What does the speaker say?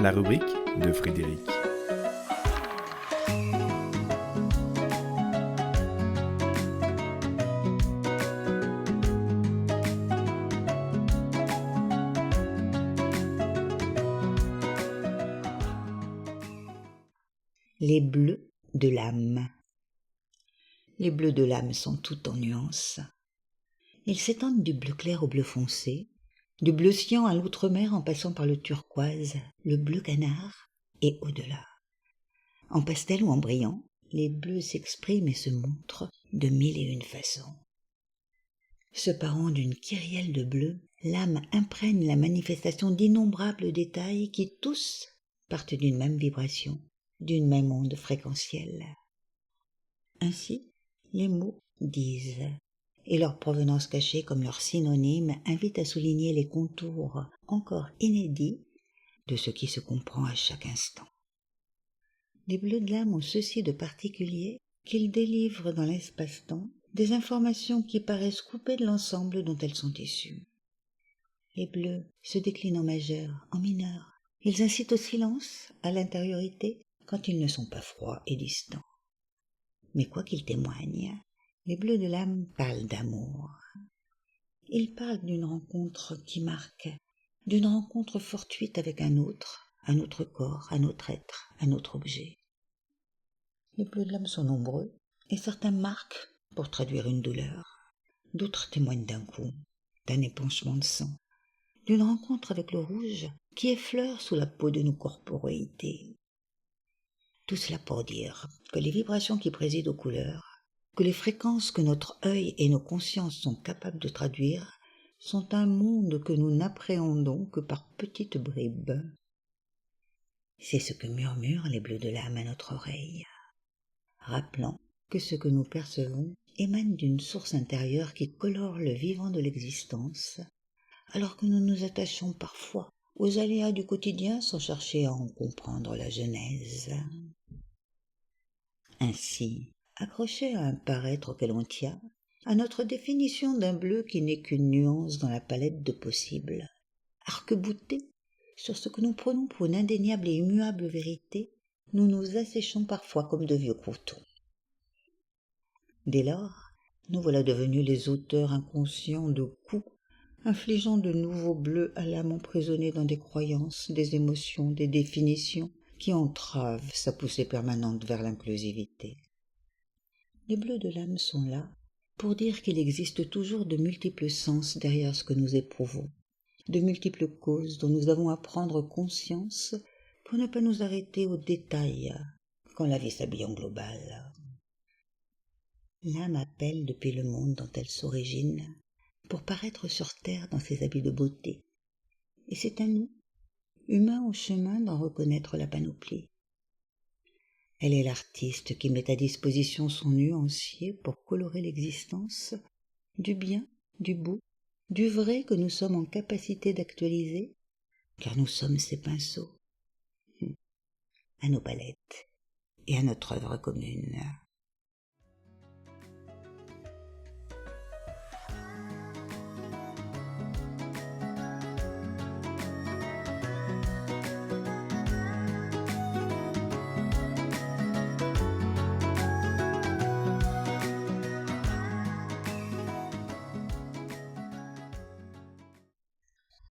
La rubrique de Frédéric. Les bleus de l'âme. Les bleus de l'âme sont tout en nuances. Ils s'étendent du bleu clair au bleu foncé, du bleu cyan à l'outre-mer en passant par le turquoise, le bleu canard et au-delà. En pastel ou en brillant, les bleus s'expriment et se montrent de mille et une façons. Se parant d'une kyrielle de bleus, l'âme imprègne la manifestation d'innombrables détails qui tous partent d'une même vibration, d'une même onde fréquentielle. Ainsi, les mots disent, et leur provenance cachée comme leur synonyme invite à souligner les contours encore inédits de ce qui se comprend à chaque instant. Les bleus de l'âme ont ceci de particulier qu'ils délivrent dans l'espace-temps des informations qui paraissent coupées de l'ensemble dont elles sont issues. Les bleus se déclinent en majeur, en mineur. Ils incitent au silence, à l'intériorité, quand ils ne sont pas froids et distants. Mais quoi qu'ils témoignent, les bleus de l'âme parlent d'amour. Ils parlent d'une rencontre qui marque, d'une rencontre fortuite avec un autre corps, un autre être, un autre objet. Les bleus de l'âme sont nombreux, et certains marquent pour traduire une douleur. D'autres témoignent d'un coup, d'un épanchement de sang, d'une rencontre avec le rouge qui effleure sous la peau de nos corporéités. Tout cela pour dire que les vibrations qui président aux couleurs, que les fréquences que notre œil et nos consciences sont capables de traduire, sont un monde que nous n'appréhendons que par petites bribes. C'est ce que murmurent les bleus de l'âme à notre oreille, rappelant que ce que nous percevons émane d'une source intérieure qui colore le vivant de l'existence, alors que nous nous attachons parfois aux aléas du quotidien sans chercher à en comprendre la genèse. Ainsi, accroché à un paraître auquel on tient, à notre définition d'un bleu qui n'est qu'une nuance dans la palette de possibles, arc-boutés sur ce que nous prenons pour une indéniable et immuable vérité, nous nous asséchons parfois comme de vieux croûtons. Dès lors, nous voilà devenus les auteurs inconscients de coups, infligeant de nouveaux bleus à l'âme emprisonnée dans des croyances, des émotions, des définitions qui entravent sa poussée permanente vers l'inclusivité. Les bleus de l'âme sont là pour dire qu'il existe toujours de multiples sens derrière ce que nous éprouvons, de multiples causes dont nous avons à prendre conscience pour ne pas nous arrêter aux détails quand la vie s'habille en global. L'âme appelle depuis le monde dont elle s'origine pour paraître sur terre dans ses habits de beauté. Et c'est à nous, humains au chemin, d'en reconnaître la panoplie. Elle est l'artiste qui met à disposition son nuancier pour colorer l'existence du bien, du beau, du vrai que nous sommes en capacité d'actualiser, car nous sommes ses pinceaux, à nos palettes et à notre œuvre commune.